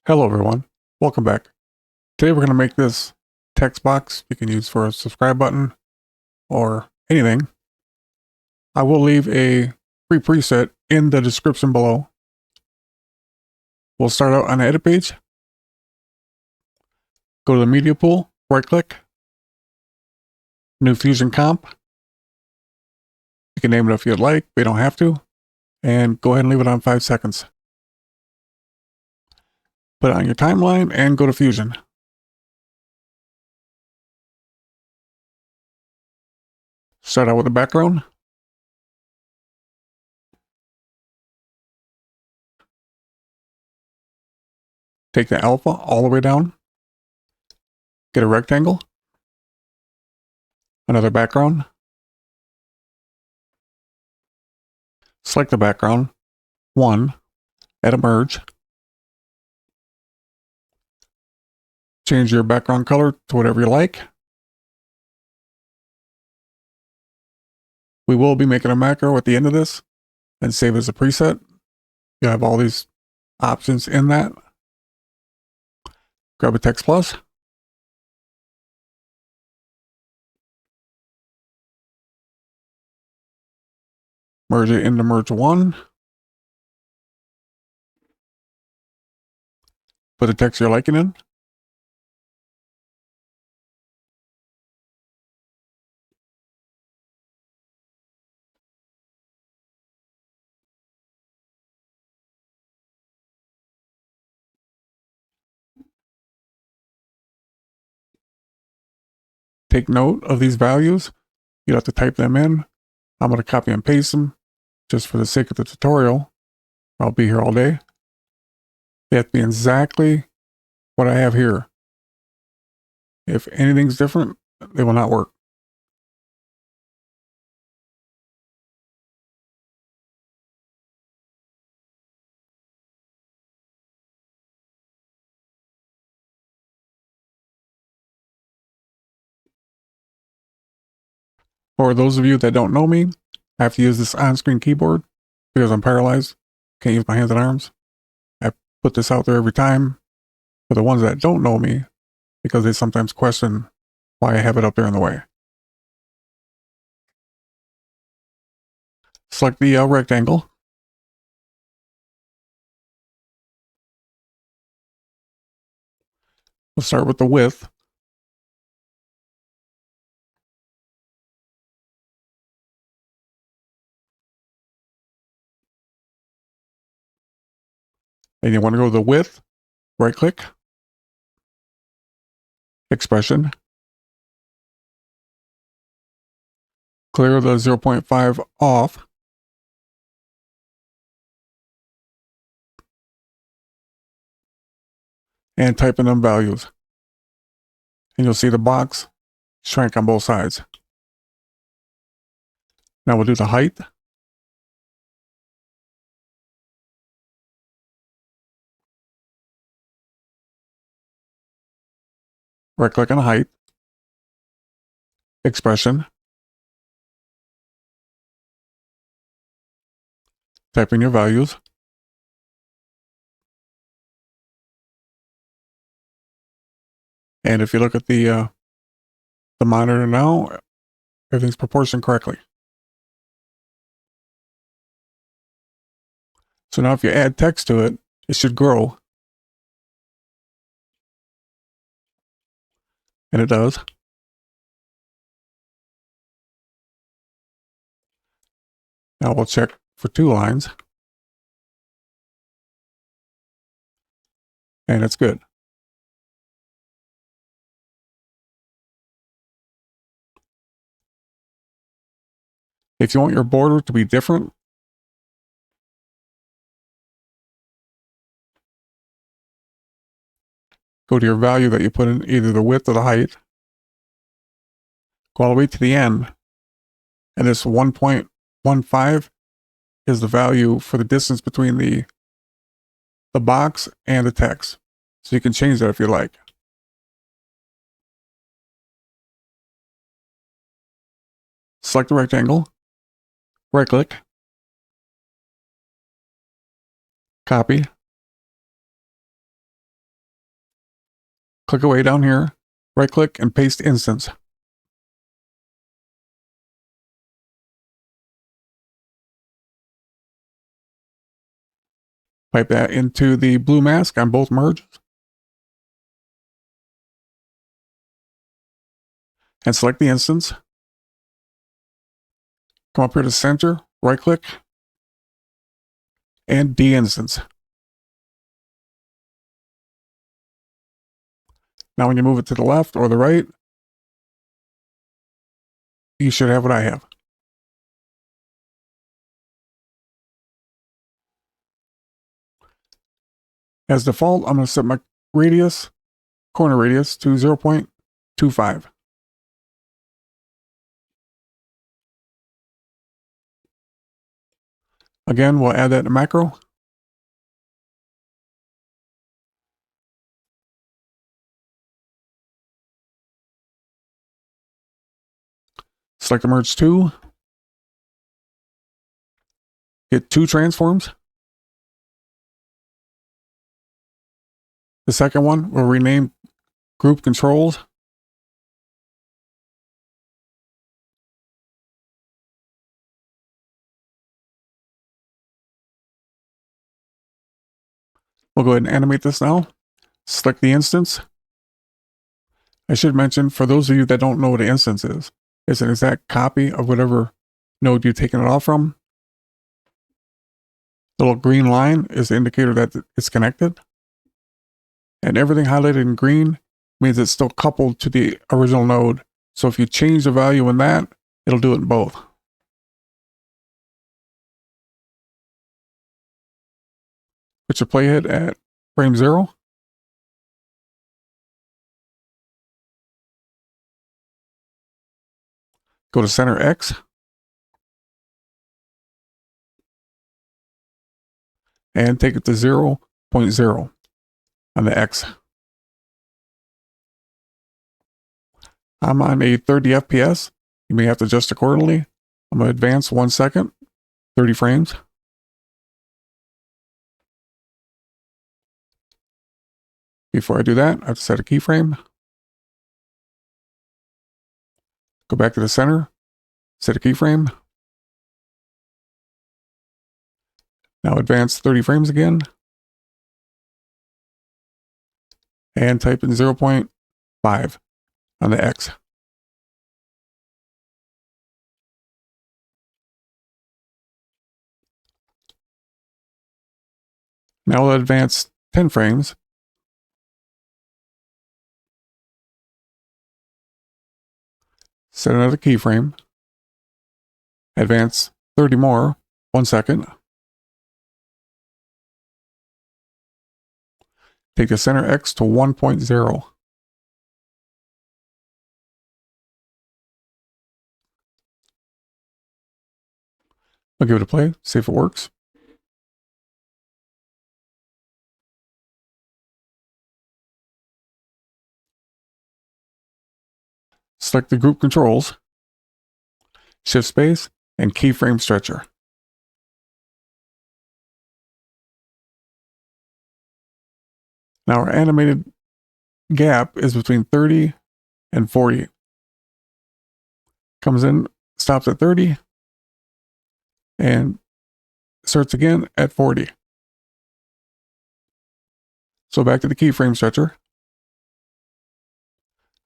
Hello everyone, welcome back. Today we're going to make this text box you can use for a subscribe button or anything. I will leave a free preset in the description below. We'll start out on the edit page. Go to the media pool, right click, new Fusion comp. You can name it if you'd like, but you don't have to. And go ahead and leave it on 5 seconds. Put it on your timeline and go to Fusion. Start out with the background. Take the alpha all the way down. Get a rectangle. Another background. Select the background. 1. Add a merge. Change your background color to whatever you like. We will be making a macro at the end of this and save it as a preset. You have all these options in that. Grab a text plus. Merge it into merge 1. Put the text you're liking in. Take note of these values. You have to type them in. I'm going to copy and paste them just for the sake of the tutorial. I'll be here all day. They have to be exactly what I have here. If anything's different, they will not work. For those of you that don't know me, I have to use this on-screen keyboard because I'm paralyzed. Can't use my hands and arms. I put this out there every time for the ones that don't know me because they sometimes question why I have it up there in the way. Select the rectangle. We'll start with the width. And you want to go to the width, right click, expression, clear the 0.5 off, and type in them values. And you'll see the box shrink on both sides. Now we'll do the height. Right click on height, expression, type in your values. And if you look at the monitor now, everything's proportioned correctly. So now if you add text to it, it should grow. And it does. Now we'll check for 2 lines. And it's good. If you want your border to be different, go to your value that you put in, either the width or the height. Go all the way to the end. And this 1.15 is the value for the distance between the box and the text. So you can change that if you like. Select the rectangle, right click, copy, click away down here, right click and paste instance. Pipe that into the blue mask on both merges. And select the instance. Come up here to center, right click, and de-instance. Now when you move it to the left or the right, you should have what I have. As default, I'm going to set my radius, corner radius, to 0.25. Again, we'll add that in a macro. Select the merge 2. Get 2 transforms. The second one we'll rename group controls. We'll go ahead and animate this now. Select the instance. I should mention, for those of you that don't know what an instance is, it's an exact copy of whatever node you've taken it off from. The little green line is the indicator that it's connected. And everything highlighted in green means it's still coupled to the original node. So if you change the value in that, it'll do it in both. Put your playhead at frame 0. Go to center X. And take it to 0.0 on the X. I'm on a 30 FPS. You may have to adjust accordingly. I'm going to advance 1 second, 30 frames. Before I do that, I have to set a keyframe. Go back to the center, set a keyframe. Now advance 30 frames again. And type in 0.5 on the X. Now we'll advance 10 frames. Set another keyframe. Advance 30 more, 1 second. Take the center X to 1.0. I'll give it a play, see if it works. Select the group controls, shift space, and keyframe stretcher. Now our animated gap is between 30 and 40. Comes in, stops at 30, and starts again at 40. So back to the keyframe stretcher.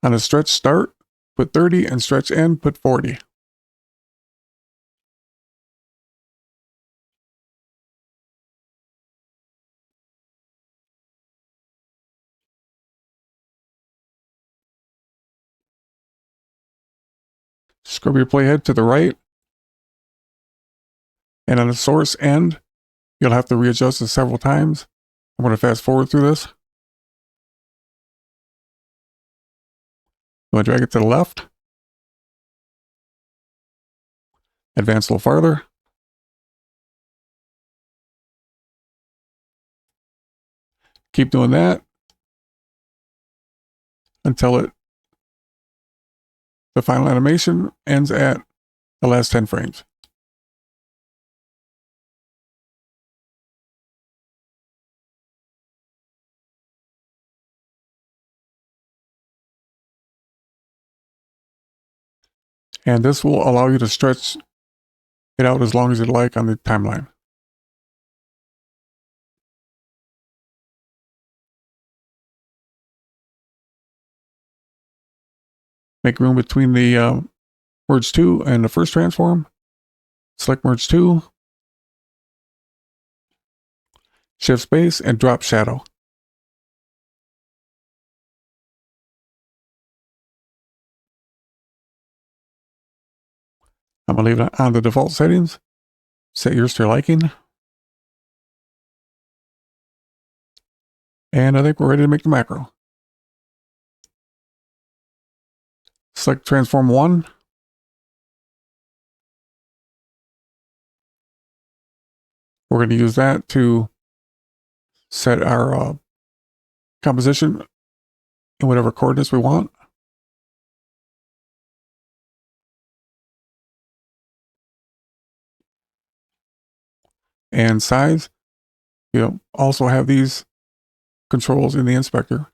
On a stretch start, put 30, and stretch end, put 40. Scrub your playhead to the right. And on the source end, you'll have to readjust it several times. I'm going to fast forward through this. I'm going to drag it to the left. Advance a little farther. Keep doing that until the final animation ends at the last 10 frames. And this will allow you to stretch it out as long as you'd like on the timeline. Make room between the merge 2 and the first transform. Select merge 2. Shift space and drop shadow. I'm going to leave it on the default settings. Set yours to your liking. And I think we're ready to make the macro. Select transform 1. We're going to use that to set our composition in whatever coordinates we want. And size. You also have these controls in the inspector.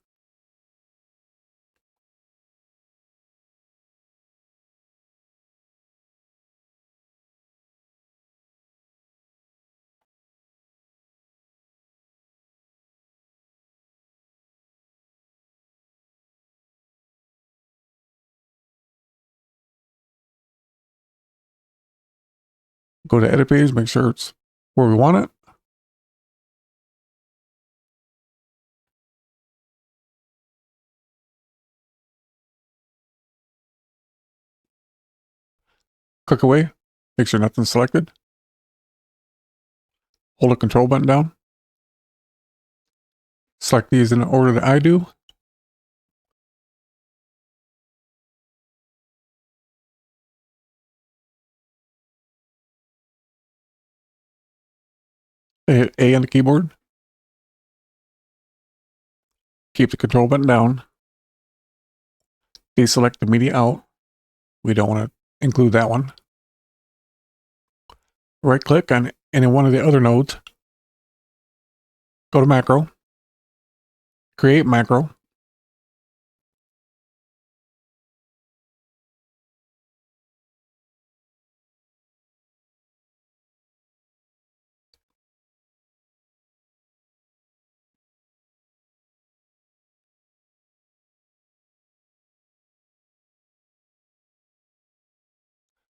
Go to edit page, make sure it's where we want it. Click away, make sure nothing's selected. Hold the control button down. Select these in the order that I do. Hit A on the keyboard. Keep the control button down. Deselect the media out. We don't want to include that one. Right click on any one of the other nodes. Go to macro. Create macro.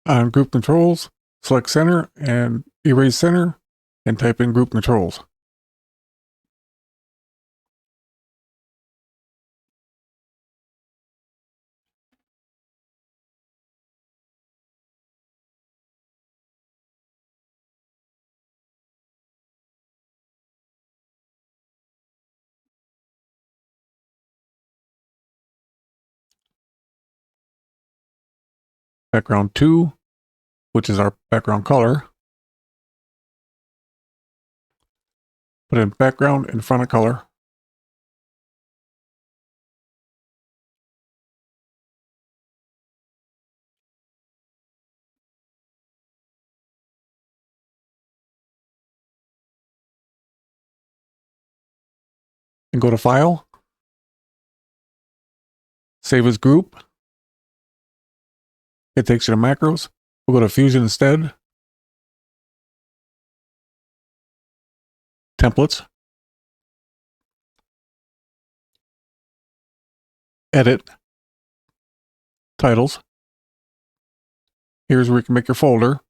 On group controls, select center and erase center and type in group controls. Background 2, which is our background color. Put in background in front of color. And go to File. Save as group. It takes you to macros. We'll go to Fusion instead. Templates. Edit. Titles. Here's where you can make your folder.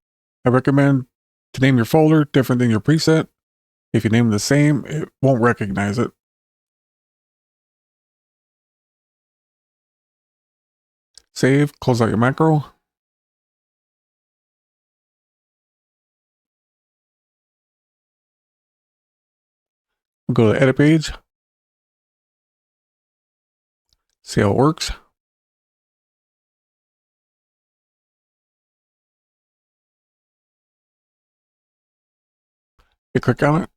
I recommend to name your folder different than your preset. If you name the same, it won't recognize it. Save, close out your macro. We'll go to the edit page. See how it works. You click on it.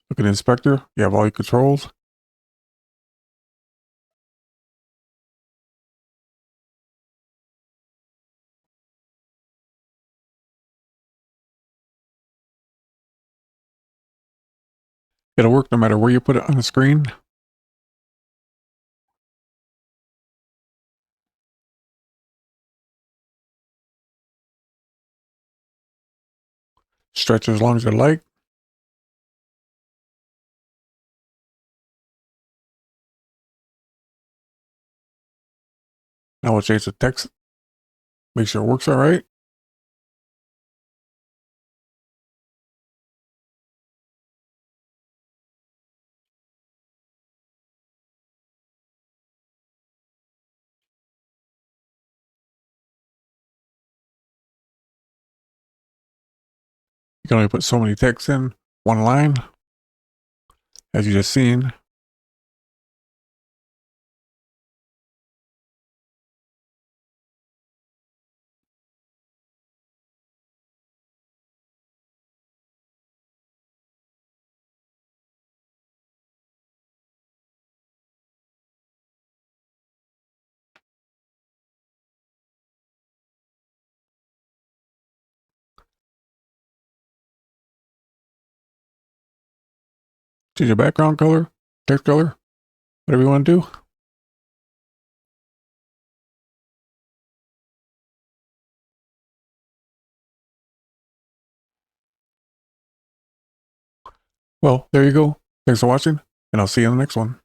Look at the inspector. You have all your controls. It'll work no matter where you put it on the screen. Stretch as long as you like. Now we'll change the text. Make sure it works all right. You can only put so many texts in one line, as you just seen. Change your background color, text color, whatever you want to do. Well, there you go. Thanks for watching, and I'll see you in the next one.